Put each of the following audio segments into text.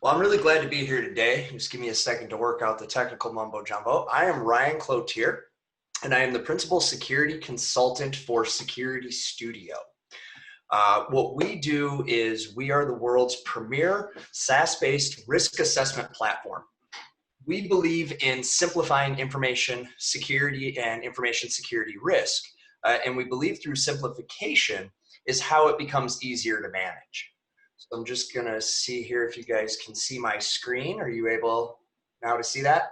Well, I'm really glad to be here today. Just give me a second to work out the technical mumbo jumbo. I am Ryan Cloutier, and I am the Principal Security Consultant for SecurityStudio. What we do is we are the world's premier SaaS-based risk assessment platform. We believe in simplifying information security and information security risk, and we believe through simplification is how it becomes easier to manage. So I'm just gonna see here if you guys can see my screen. Are you able now to see that?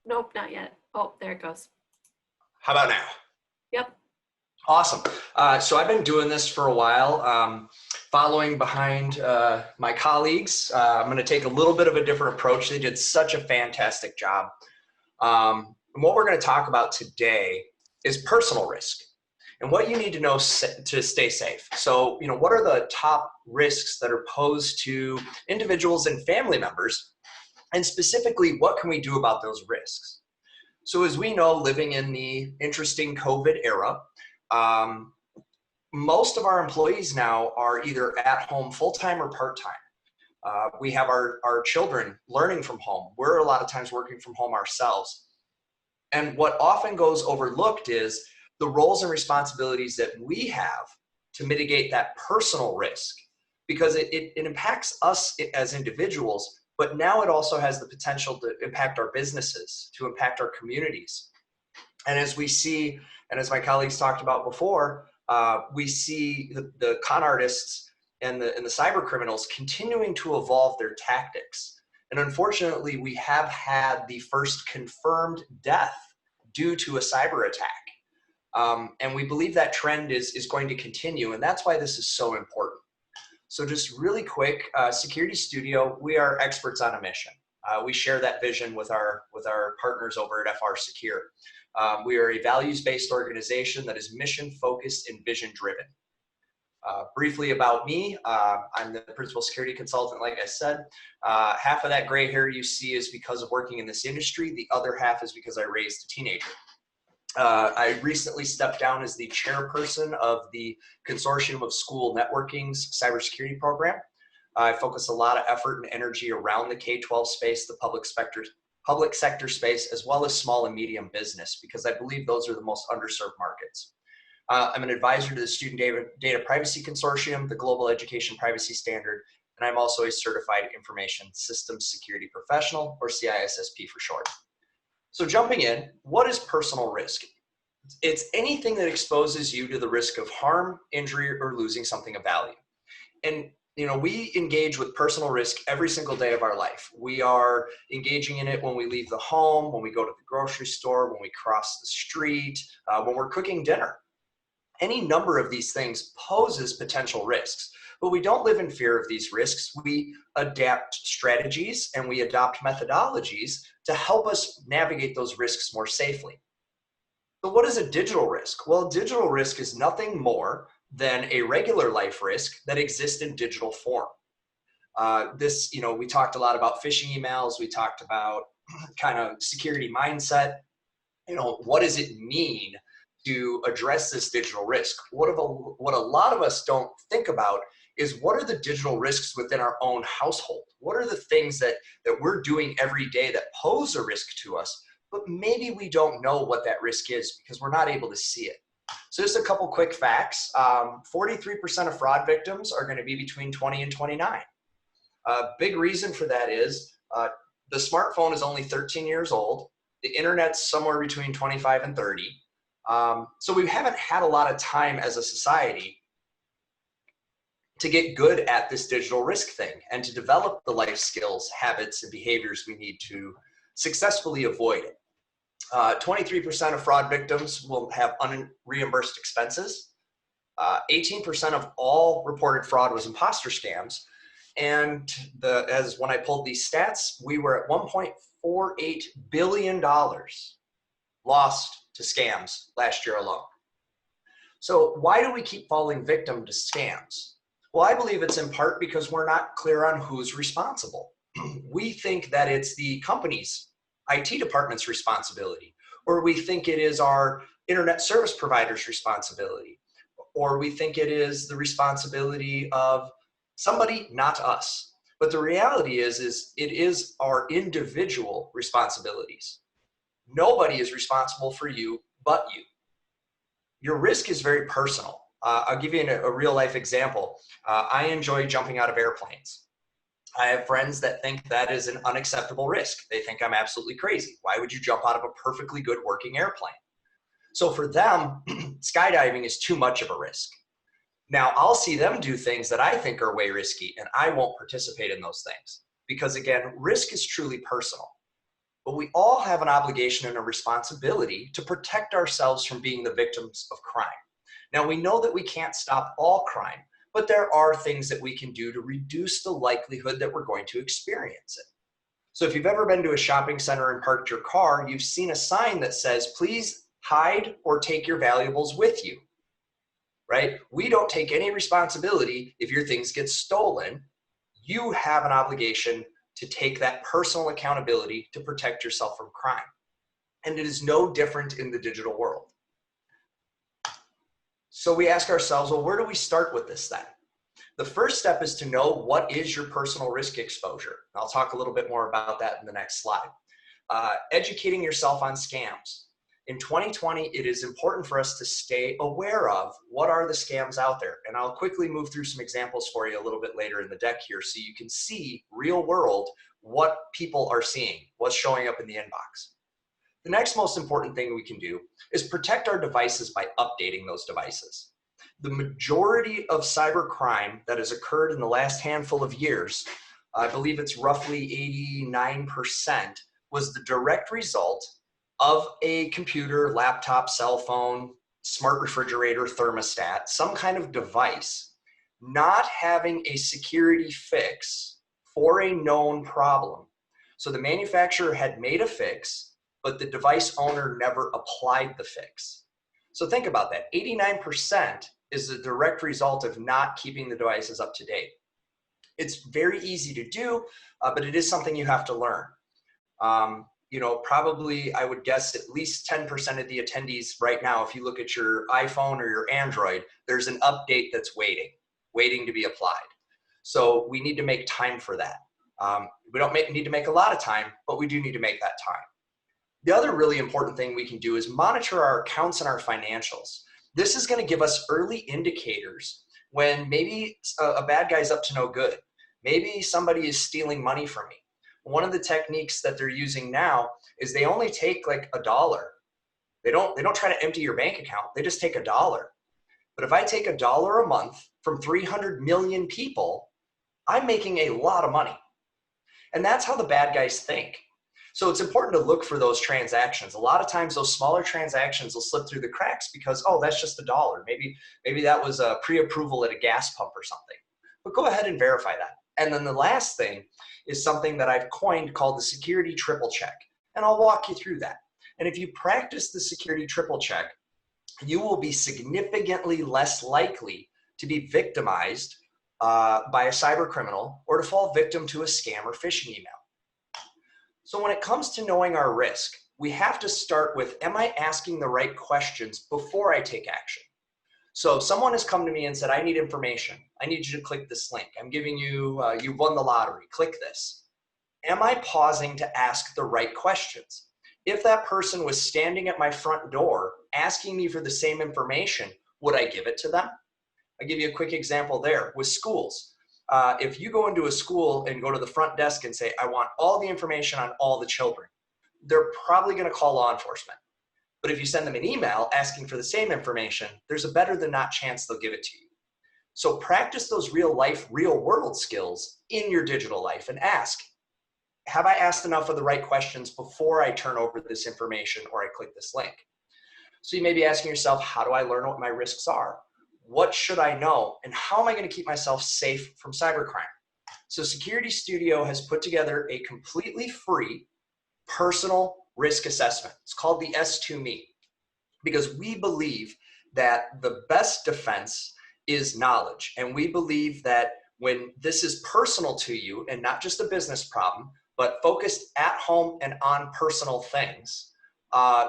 Nope, not yet. Oh, there it goes. How about now? Yep. Awesome. So I've been doing this for a while, following behind my colleagues. I'm going to take a little bit of a different approach. They did such a fantastic job. And what we're going to talk about today is personal risk and what you need to know to stay safe. So, what are the top risks that are posed to individuals and family members? And specifically, what can we do about those risks? So as we know, living in the interesting COVID era, most of our employees now are either at home full-time or part-time. We have our children learning from home. We're a lot of times working from home ourselves. And what often goes overlooked is the roles and responsibilities that we have to mitigate that personal risk, because it impacts us as individuals, but now it also has the potential to impact our businesses, to impact our communities. And as we see, and as my colleagues talked about before, we see the con artists and the cyber criminals continuing to evolve their tactics. And unfortunately, we have had the first confirmed death due to a cyber attack. And we believe that trend is going to continue, and that's why this is so important. So just really quick, SecurityStudio, we are experts on a mission. We share that vision with our partners over at FR Secure. We are a values-based organization that is mission-focused and vision-driven. Briefly about me, I'm the Principal Security Consultant, like I said. Half of that gray hair you see is because of working in this industry. The other half is because I raised a teenager. I recently stepped down as the chairperson of the Consortium of School Networking's cybersecurity program. I focus a lot of effort and energy around the K-12 space, the public sector space, as well as small and medium business, because I believe those are the most underserved markets. I'm an advisor to the Student Data Privacy Consortium, the Global Education Privacy Standard, and I'm also a certified information systems security professional, or CISSP for short. So jumping in, what is personal risk? It's anything that exposes you to the risk of harm, injury, or losing something of value. And we engage with personal risk every single day of our life. We are engaging in it when we leave the home, when we go to the grocery store, when we cross the street, when we're cooking dinner. Any number of these things poses potential risks, but we don't live in fear of these risks. We adapt strategies and we adopt methodologies to help us navigate those risks more safely. So what is a digital risk? Well, digital risk is nothing more than a regular life risk that exists in digital form. We talked a lot about phishing emails. We talked about kind of security mindset. What does it mean to address this digital risk? What a lot of us don't think about is what are the digital risks within our own household? What are the things that we're doing every day that pose a risk to us, but maybe we don't know what that risk is because we're not able to see it. So just a couple quick facts. 43% of fraud victims are going to be between 20 and 29. Big reason for that is the smartphone is only 13 years old. The internet's somewhere between 25 and 30. So we haven't had a lot of time as a society to get good at this digital risk thing and to develop the life skills, habits, and behaviors we need to successfully avoid it. 23% of fraud victims will have unreimbursed expenses. 18% of all reported fraud was imposter scams. And as when I pulled these stats, we were at $1.48 billion lost to scams last year alone. So why do we keep falling victim to scams? Well, I believe it's in part because we're not clear on who's responsible. We think that it's the company's IT department's responsibility, or we think it is our internet service provider's responsibility, or we think it is the responsibility of somebody, not us. But the reality is it is our individual responsibilities. Nobody is responsible for you but you. Your risk is very personal. I'll give you a real life example. I enjoy jumping out of airplanes. I have friends that think that is an unacceptable risk. They think I'm absolutely crazy. Why would you jump out of a perfectly good working airplane? So for them, skydiving is too much of a risk. Now I'll see them do things that I think are way risky, and I won't participate in those things because, again, risk is truly personal. But we all have an obligation and a responsibility to protect ourselves from being the victims of crime. Now, we know that we can't stop all crime, but there are things that we can do to reduce the likelihood that we're going to experience it. So if you've ever been to a shopping center and parked your car, you've seen a sign that says, please hide or take your valuables with you, right? We don't take any responsibility if your things get stolen. You have an obligation to take that personal accountability to protect yourself from crime. And it is no different in the digital world. So we ask ourselves, well, where do we start with this then? The first step is to know what is your personal risk exposure. I'll talk a little bit more about that in the next slide. Educating yourself on scams. In 2020, it is important for us to stay aware of what are the scams out there. And I'll quickly move through some examples for you a little bit later in the deck here so you can see real world what people are seeing, what's showing up in the inbox. The next most important thing we can do is protect our devices by updating those devices. The majority of cybercrime that has occurred in the last handful of years, I believe it's roughly 89%, was the direct result of a computer, laptop, cell phone, smart refrigerator, thermostat, some kind of device, not having a security fix for a known problem. So the manufacturer had made a fix, but the device owner never applied the fix. So think about that. 89% is the direct result of not keeping the devices up to date. It's very easy to do, but it is something you have to learn. Probably I would guess at least 10% of the attendees right now, if you look at your iPhone or your Android, there's an update that's waiting to be applied. So we need to make time for that. We don't need to make a lot of time, but we do need to make that time. The other really important thing we can do is monitor our accounts and our financials. This is going to give us early indicators when maybe a bad guy's up to no good. Maybe somebody is stealing money from me. One of the techniques that they're using now is they only take like $1. They don't try to empty your bank account. They just take $1. But if I take $1 a month from 300 million people, I'm making a lot of money. And that's how the bad guys think. So it's important to look for those transactions. A lot of times those smaller transactions will slip through the cracks because, oh, that's just $1. Maybe that was a pre-approval at a gas pump or something. But go ahead and verify that. And then the last thing is something that I've coined called the security triple check. And I'll walk you through that. And if you practice the security triple check, you will be significantly less likely to be victimized by a cyber criminal or to fall victim to a scam or phishing email. So when it comes to knowing our risk, we have to start with, am I asking the right questions before I take action? So someone has come to me and said, I need information. I need you to click this link. I'm giving you, you've won the lottery. Click this. Am I pausing to ask the right questions? If that person was standing at my front door asking me for the same information, would I give it to them? I'll give you a quick example there with schools. If you go into a school and go to the front desk and say, I want all the information on all the children, they're probably going to call law enforcement. But if you send them an email asking for the same information, there's a better than not chance they'll give it to you. So practice those real life, real world skills in your digital life and ask, have I asked enough of the right questions before I turn over this information or I click this link? So you may be asking yourself, how do I learn what my risks are? What should I know? And how am I going to keep myself safe from cybercrime? So SecurityStudio has put together a completely free personal risk assessment. It's called the S2Me because we believe that the best defense is knowledge. And we believe that when this is personal to you and not just a business problem, but focused at home and on personal things,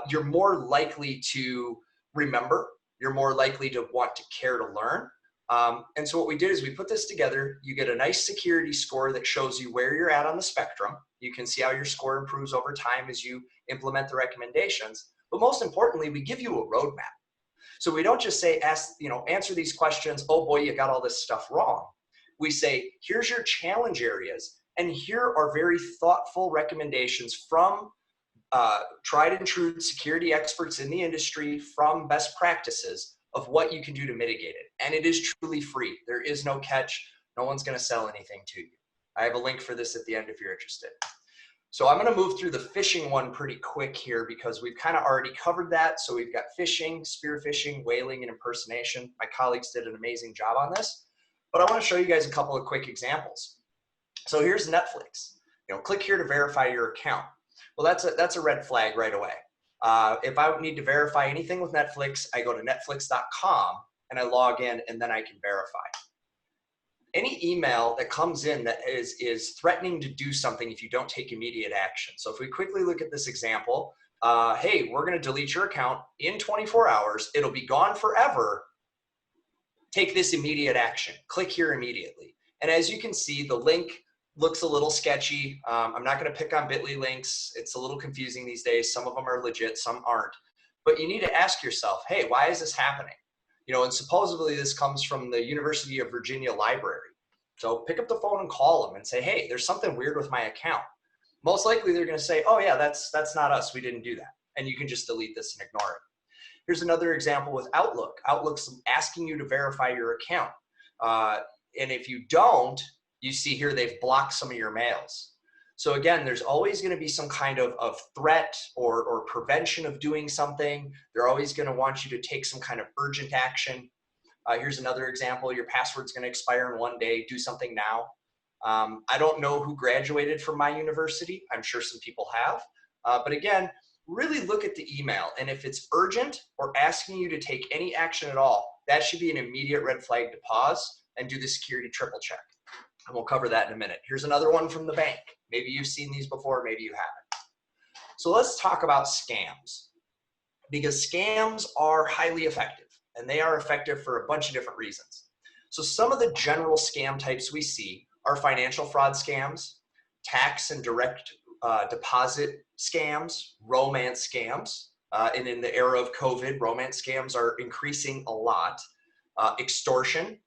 you're more likely to remember, you're more likely to want to care to learn. And so what we did is we put this together. You get a nice security score that shows you where you're at on the spectrum. You can see how your score improves over time as you implement the recommendations. But most importantly, we give you a roadmap. So we don't just say, answer these questions, oh boy, you got all this stuff wrong. We say, here's your challenge areas, and here are very thoughtful recommendations from tried and true security experts in the industry, from best practices of what you can do to mitigate it. And it is truly free. There is no catch. No one's going to sell anything to you. I have a link for this at the end if you're interested. So I'm going to move through the phishing one pretty quick here because we've kind of already covered that. So we've got phishing, spear phishing, whaling, and impersonation. My colleagues did an amazing job on this. But I want to show you guys a couple of quick examples. So here's Netflix. Click here to verify your account. Well, that's a red flag right away. If I need to verify anything with Netflix, I go to netflix.com and I log in, and then I can verify. Any email that comes in that is threatening to do something if you don't take immediate action. So if we quickly look at this example, hey, we're going to delete your account in 24 hours. It'll be gone forever. Take this immediate action. Click here immediately. And as you can see, the link looks a little sketchy. I'm not going to pick on bit.ly links. It's a little confusing these days. Some of them are legit, some aren't. But you need to ask yourself, hey, why is this happening? And supposedly this comes from the University of Virginia library. So pick up the phone and call them and say, hey, there's something weird with my account. Most likely they're going to say, oh yeah, that's not us. We didn't do that. And you can just delete this and ignore it. Here's another example with Outlook. Outlook's asking you to verify your account. And if you don't, you see here they've blocked some of your mails. So again, there's always going to be some kind of threat or prevention of doing something. They're always going to want you to take some kind of urgent action. Here's another example. Your password's going to expire in one day. Do something now. I don't know who graduated from my university. I'm sure some people have. But again, really look at the email. And if it's urgent or asking you to take any action at all, that should be an immediate red flag to pause and do the security triple check. And we'll cover that in a minute. Here's another one from the bank. Maybe you've seen these before, maybe you haven't. So let's talk about scams, because scams are highly effective, and they are effective for a bunch of different reasons. So some of the general scam types we see are financial fraud scams, tax and direct deposit scams, romance scams, and in the era of COVID, romance scams are increasing a lot, extortion,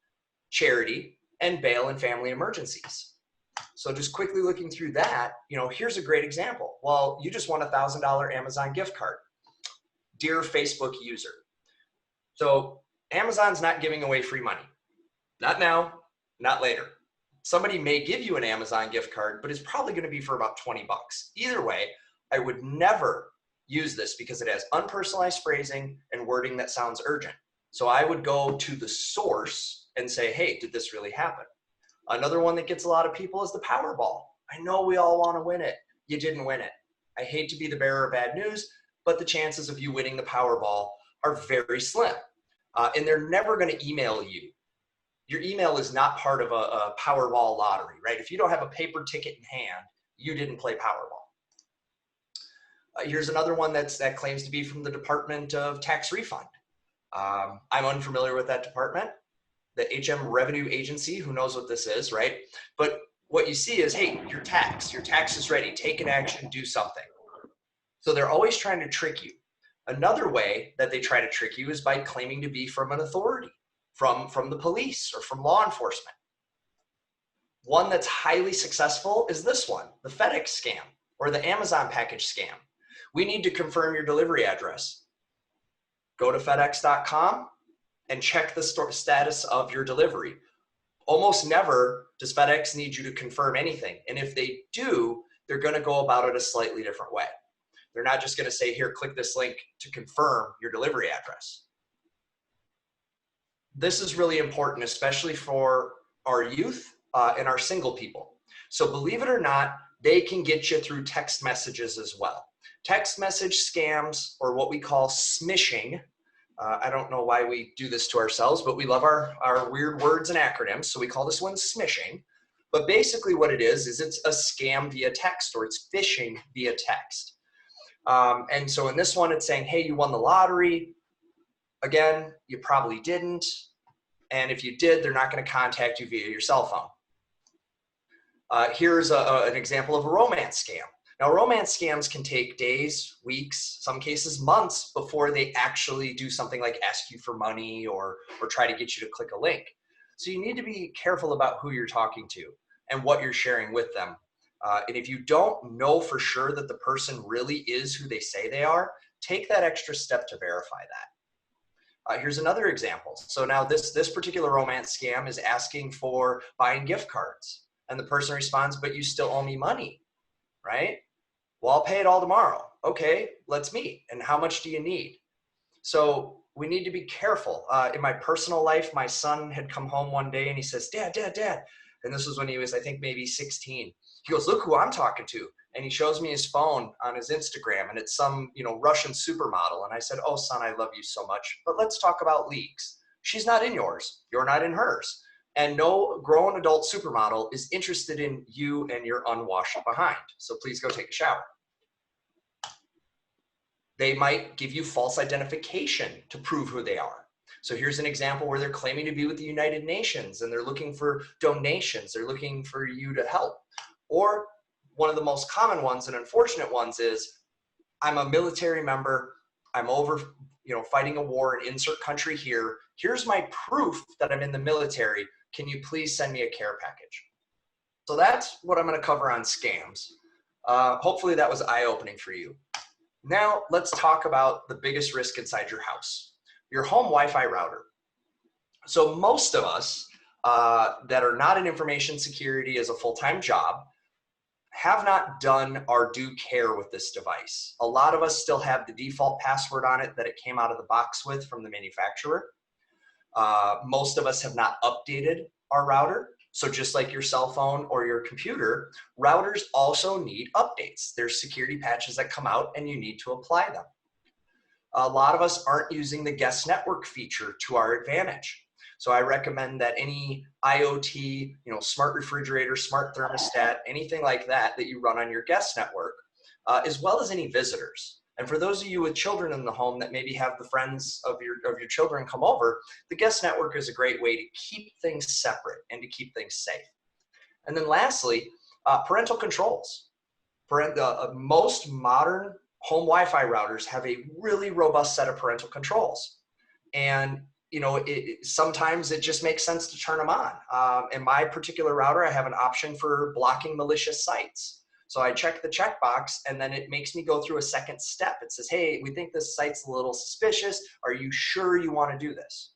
charity, and bail and family emergencies. So just quickly looking through that, here's a great example. Well, you just won a $1,000 Amazon gift card. Dear Facebook user. So Amazon's not giving away free money. Not now, not later. Somebody may give you an Amazon gift card, but it's probably going to be for about 20 bucks. Either way, I would never use this because it has unpersonalized phrasing and wording that sounds urgent. So I would go to the source and say, hey, did this really happen? Another one that gets a lot of people is the Powerball. I know we all want to win it. You didn't win it. I hate to be the bearer of bad news, but the chances of you winning the Powerball are very slim. And they're never going to email you. Your email is not part of a Powerball lottery, right? If you don't have a paper ticket in hand, you didn't play Powerball. Here's another one that claims to be from the Department of Tax Refund. I'm unfamiliar with that department. The HM Revenue Agency, who knows what this is, right? But what you see is, hey, your tax is ready. Take an action, do something. So they're always trying to trick you. Another way that they try to trick you is by claiming to be from an authority, from the police or from law enforcement. One that's highly successful is this one, the FedEx scam or the Amazon package scam. We need to confirm your delivery address. Go to FedEx.com and check the status of your delivery. Almost never does FedEx need you to confirm anything. And if they do, they're going to go about it a slightly different way. They're not just going to say, here, click this link to confirm your delivery address. This is really important, especially for our youth and our single people. So believe it or not, they can get you through text messages as well. Text message scams, or what we call smishing. I don't know why we do this to ourselves, but we love our weird words and acronyms, so we call this one smishing. But basically what it is it's a scam via text, or it's phishing via text. And so in this one, it's saying, hey, you won the lottery. Again, you probably didn't. And if you did, they're not going to contact you via your cell phone. Here's an example of a romance scam. Now, romance scams can take days, weeks, some cases months before they actually do something like ask you for money or try to get you to click a link. So you need to be careful about who you're talking to and what you're sharing with them. And if you don't know for sure that the person really is who they say they are, take that extra step to verify that. Here's another example. So now this particular romance scam is asking for buying gift cards. And the person responds, but you still owe me money, right? Well, I'll pay it all tomorrow. Okay, let's meet. And how much do you need? So we need to be careful. In my personal life, my son had come home one day and he says, Dad. And this was when he was, I think, maybe 16. He goes, look who I'm talking to. And he shows me his phone on his Instagram, and it's some, Russian supermodel. And I said, oh, son, I love you so much, but let's talk about leagues. She's not in yours. You're not in hers. And no grown adult supermodel is interested in you and your unwashed behind. So please go take a shower. They might give you false identification to prove who they are. So here's an example where they're claiming to be with the United Nations and they're looking for donations. They're looking for you to help. Or one of the most common ones and unfortunate ones is, I'm a military member. I'm over, fighting a war in insert country here. Here's my proof that I'm in the military. Can you please send me a care package? So that's what I'm going to cover on scams. Hopefully that was eye-opening for you. Now let's talk about the biggest risk inside your house, your home Wi-Fi router. So most of us that are not in information security as a full-time job have not done our due care with this device. A lot of us still have the default password on it that it came out of the box with from the manufacturer. Most of us have not updated our router. So just like your cell phone or your computer, routers also need updates. There's security patches that come out and you need to apply them. A lot of us aren't using the guest network feature to our advantage. So I recommend that any IoT, smart refrigerator, smart thermostat, anything like that you run on your guest network, as well as any visitors. And for those of you with children in the home that maybe have the friends of your children come over, the guest network is a great way to keep things separate and to keep things safe. And then lastly, parental controls. Most modern home Wi-Fi routers have a really robust set of parental controls. And sometimes it just makes sense to turn them on. In my particular router, I have an option for blocking malicious sites. So I check the checkbox and then it makes me go through a second step. It says, hey, we think this site's a little suspicious. Are you sure you want to do this?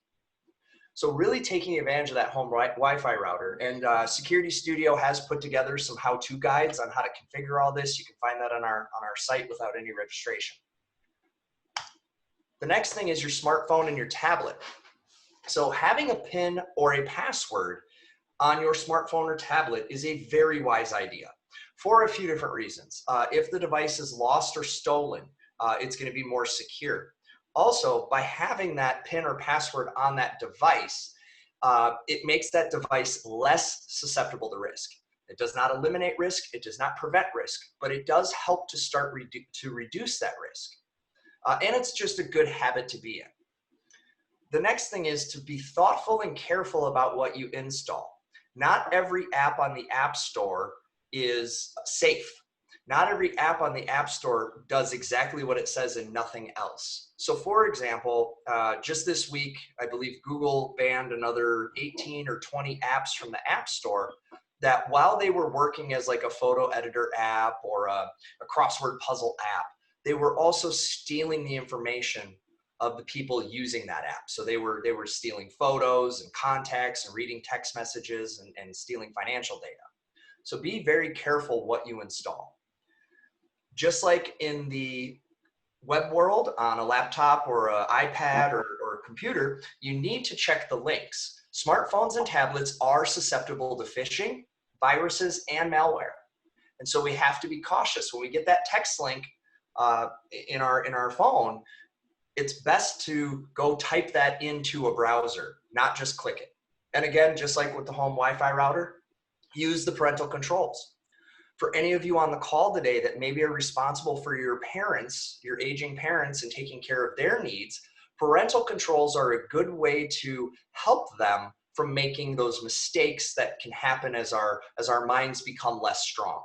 So really taking advantage of that home Wi-Fi router. And SecurityStudio has put together some how-to guides on how to configure all this. You can find that on our site without any registration. The next thing is your smartphone and your tablet. So having a PIN or a password on your smartphone or tablet is a very wise idea for a few different reasons. If the device is lost or stolen, it's going to be more secure. Also, by having that PIN or password on that device, it makes that device less susceptible to risk. It does not eliminate risk, it does not prevent risk, but it does help to start to reduce that risk. And it's just a good habit to be in. The next thing is to be thoughtful and careful about what you install. Not every app on the App Store is safe. Not every app on the App Store does exactly what it says and nothing else. So for example, just this week, I believe Google banned another 18 or 20 apps from the App Store that while they were working as like a photo editor app or a crossword puzzle app, they were also stealing the information of the people using that app. So they were stealing photos and contacts and reading text messages and stealing financial data. So be very careful what you install. Just like in the web world on a laptop or an iPad or a computer, you need to check the links. Smartphones and tablets are susceptible to phishing, viruses, and malware. And so we have to be cautious. When we get that text link in our phone, it's best to go type that into a browser, not just click it. And again, just like with the home Wi-Fi router, use the parental controls. For any of you on the call today that maybe are responsible for your parents, your aging parents, and taking care of their needs, Parental controls are a good way to help them from making those mistakes that can happen as our minds become less strong.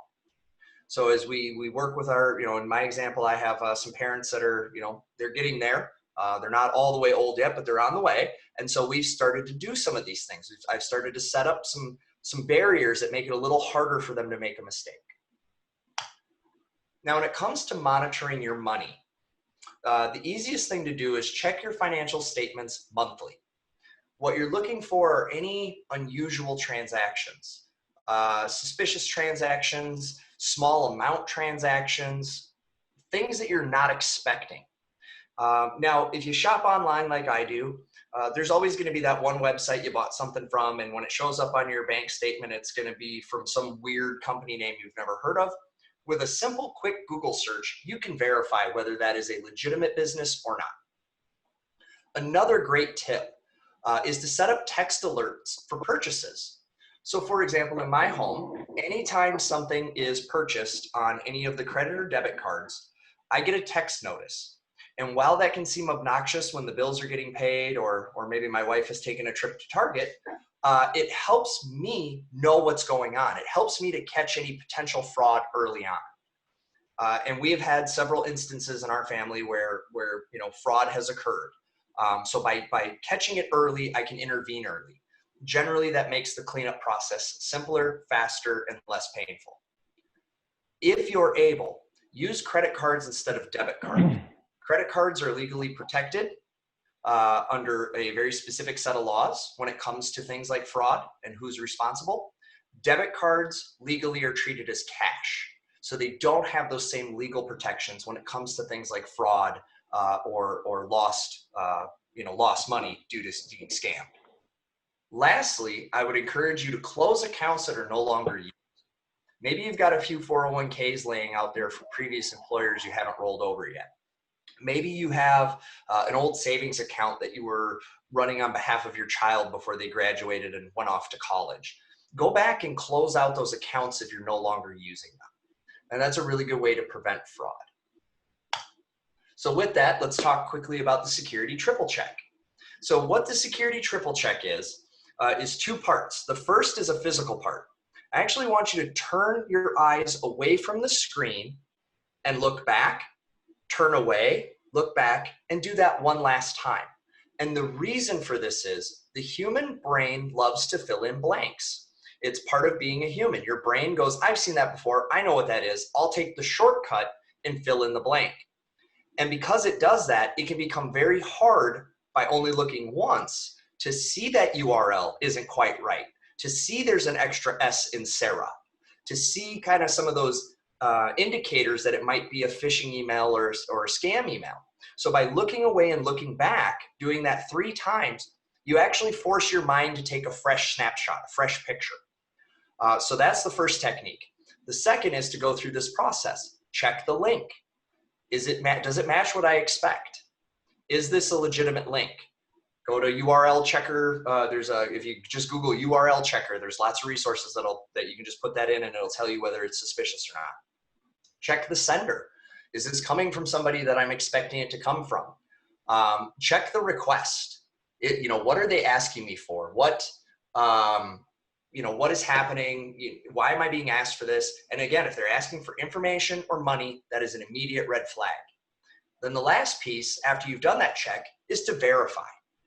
So as we work with our, in my example, I have some parents that are, they're getting there. They're not all the way old yet, but they're on the way. And so we've started to do some of these things. I've started to set up some barriers that make it a little harder for them to make a mistake. Now, when it comes to monitoring your money, the easiest thing to do is check your financial statements monthly. What you're looking for are any unusual transactions, suspicious transactions, small amount transactions, things that you're not expecting. Now, if you shop online like I do, there's always going to be that one website you bought something from, and when it shows up on your bank statement, it's going to be from some weird company name you've never heard of. With a simple, quick Google search, you can verify whether that is a legitimate business or not. Another great tip is to set up text alerts for purchases. So for example, in my home, anytime something is purchased on any of the credit or debit cards, I get a text notice. And while that can seem obnoxious when the bills are getting paid, or maybe my wife has taken a trip to Target, it helps me know what's going on. It helps me to catch any potential fraud early on. And we have had several instances in our family where fraud has occurred. So by catching it early, I can intervene early. Generally, that makes the cleanup process simpler, faster, and less painful. If you're able, use credit cards instead of debit cards. Credit cards are legally protected under a very specific set of laws when it comes to things like fraud and who's responsible. Debit cards legally are treated as cash, so they don't have those same legal protections when it comes to things like fraud or lost money due to being scammed. Lastly, I would encourage you to close accounts that are no longer used. Maybe you've got a few 401ks laying out there from previous employers you haven't rolled over yet. Maybe you have an old savings account that you were running on behalf of your child before they graduated and went off to college. Go back and close out those accounts if you're no longer using them. And that's a really good way to prevent fraud. So with that, let's talk quickly about the security triple check. So what the security triple check is two parts. The first is a physical part. I actually want you to turn your eyes away from the screen and look back, turn away, look back, and do that one last time. And the reason for this is the human brain loves to fill in blanks. It's part of being a human. Your brain goes, I've seen that before. I know what that is. I'll take the shortcut and fill in the blank. And because it does that, it can become very hard by only looking once to see that URL isn't quite right, to see there's an extra S in Sarah, to see kind of some of those indicators that it might be a phishing email or a scam email. So by looking away and looking back, doing that 3 times, you actually force your mind to take a fresh snapshot, a fresh picture. So that's the first technique. The second is to go through this process. Check the link. Does it match what I expect? Is this a legitimate link? Go to URL checker. If you just Google URL checker, there's lots of resources that you can just put that in and it'll tell you whether it's suspicious or not. Check the sender. Is this coming from somebody that I'm expecting it to come from? Check the request. What are they asking me for? What is happening? Why am I being asked for this? And again, if they're asking for information or money, that is an immediate red flag. Then the last piece, after you've done that check, is to verify.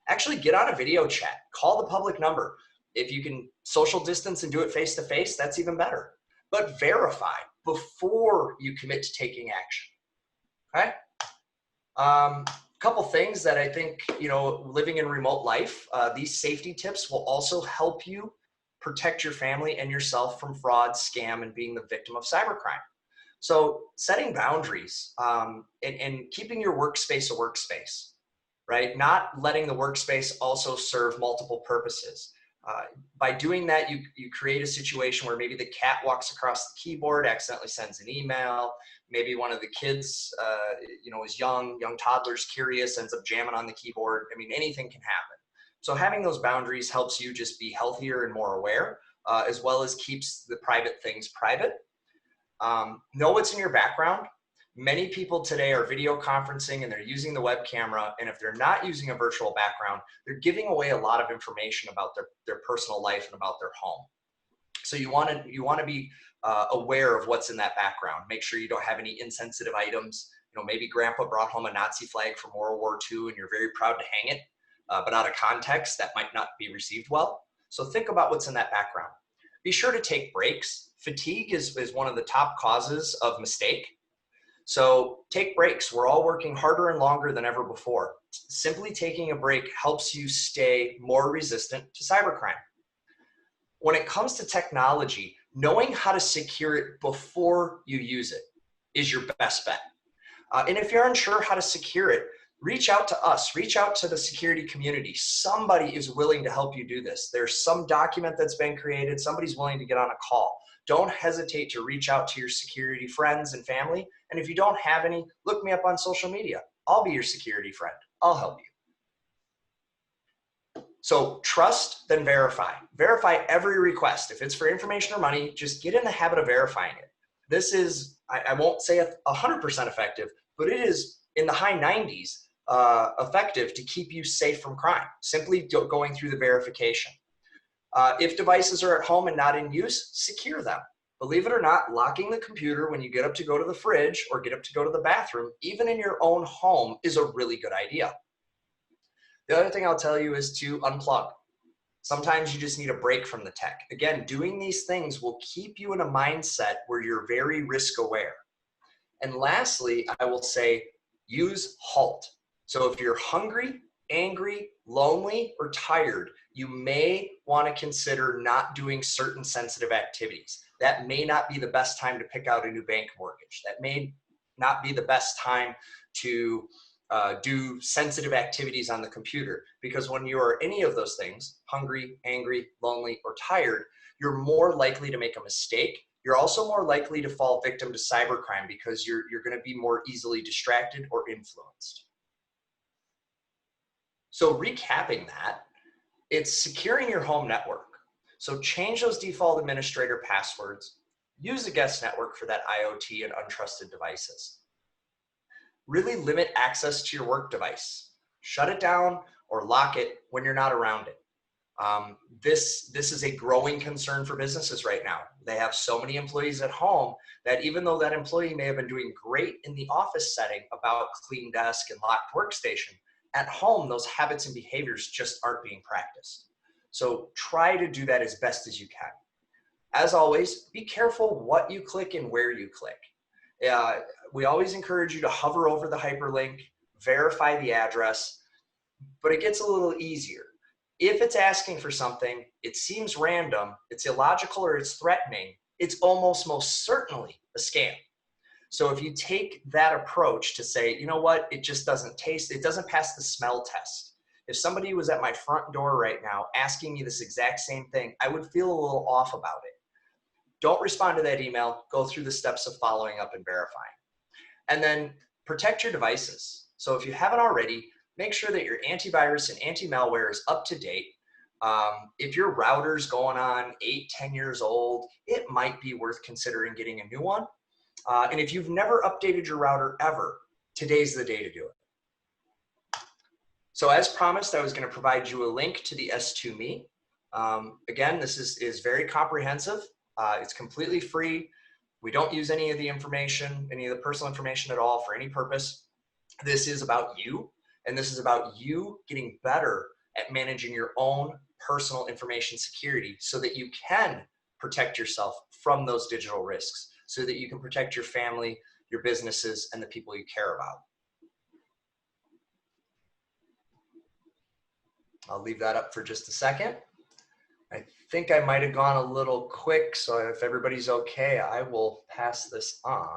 Actually get on a video chat, call the public number. If you can social distance and do it face-to-face, that's even better. But verify before you commit to taking action, okay? Couple things that I think, living in remote life, these safety tips will also help you protect your family and yourself from fraud, scam, and being the victim of cybercrime. So setting boundaries and keeping your workspace a workspace, right? Not letting the workspace also serve multiple purposes. By doing that, you create a situation where maybe the cat walks across the keyboard, accidentally sends an email. Maybe one of the kids, is young toddler's curious, ends up jamming on the keyboard. I mean, anything can happen. So having those boundaries helps you just be healthier and more aware, as well as keeps the private things private. Know what's in your background. Many people today are video conferencing and they're using the web camera. And if they're not using a virtual background, they're giving away a lot of information about their personal life and about their home. So you want to be aware of what's in that background. Make sure you don't have any insensitive items. Maybe grandpa brought home a Nazi flag from World War II and you're very proud to hang it, but out of context, that might not be received well. So think about what's in that background. Be sure to take breaks. Fatigue is one of the top causes of mistake. So take breaks. We're all working harder and longer than ever before. Simply taking a break helps you stay more resistant to cybercrime. When it comes to technology, knowing how to secure it before you use it is your best bet. And if you're unsure how to secure it, reach out to us, reach out to the security community. Somebody is willing to help you do this. There's some document that's been created. Somebody's willing to get on a call. Don't hesitate to reach out to your security friends and family. And if you don't have any, look me up on social media. I'll be your security friend. I'll help you. So trust, then verify. Verify every request. If it's for information or money, just get in the habit of verifying it. This is, I won't say 100% effective, but it is in the high 90s effective to keep you safe from crime, simply going through the verification. If devices are at home and not in use, secure them. Believe it or not, locking the computer when you get up to go to the fridge or get up to go to the bathroom, even in your own home, is a really good idea. The other thing I'll tell you is to unplug. Sometimes you just need a break from the tech. Again, doing these things will keep you in a mindset where you're very risk aware. And lastly, I will say, use HALT. So if you're hungry, angry, lonely, or tired, you may want to consider not doing certain sensitive activities. That may not be the best time to pick out a new bank mortgage. That may not be the best time to do sensitive activities on the computer, because when you are any of those things, hungry, angry, lonely, or tired, you're more likely to make a mistake. You're also more likely to fall victim to cybercrime because you're going to be more easily distracted or influenced. So recapping that, it's securing your home network. So change those default administrator passwords, use a guest network for that IoT and untrusted devices. Really limit access to your work device. Shut it down or lock it when you're not around it. This is a growing concern for businesses right now. They have so many employees at home that even though that employee may have been doing great in the office setting about clean desk and locked workstation, at home, those habits and behaviors just aren't being practiced. So try to do that as best as you can. As always, be careful what you click and where you click. We always encourage you to hover over the hyperlink, verify the address, but it gets a little easier. If it's asking for something, it seems random, it's illogical, or it's threatening, it's almost most certainly a scam. So if you take that approach to say, you know what, it just doesn't taste, it doesn't pass the smell test. If somebody was at my front door right now asking me this exact same thing, I would feel a little off about it. Don't respond to that email. Go through the steps of following up and verifying. And then protect your devices. So if you haven't already, make sure that your antivirus and anti-malware is up to date. If your router's going on 8-10 years old, it might be worth considering getting a new one. And if you've never updated your router ever, today's the day to do it. So as promised, I was going to provide you a link to the S2Me. Again, this is very comprehensive. It's completely free. We don't use any of the information, any of the personal information at all for any purpose. This is about you, and this is about you getting better at managing your own personal information security so that you can protect yourself from those digital risks, so that you can protect your family, your businesses, and the people you care about. I'll leave that up for just a second. I think I might have gone a little quick, so if everybody's okay, I will pass this on.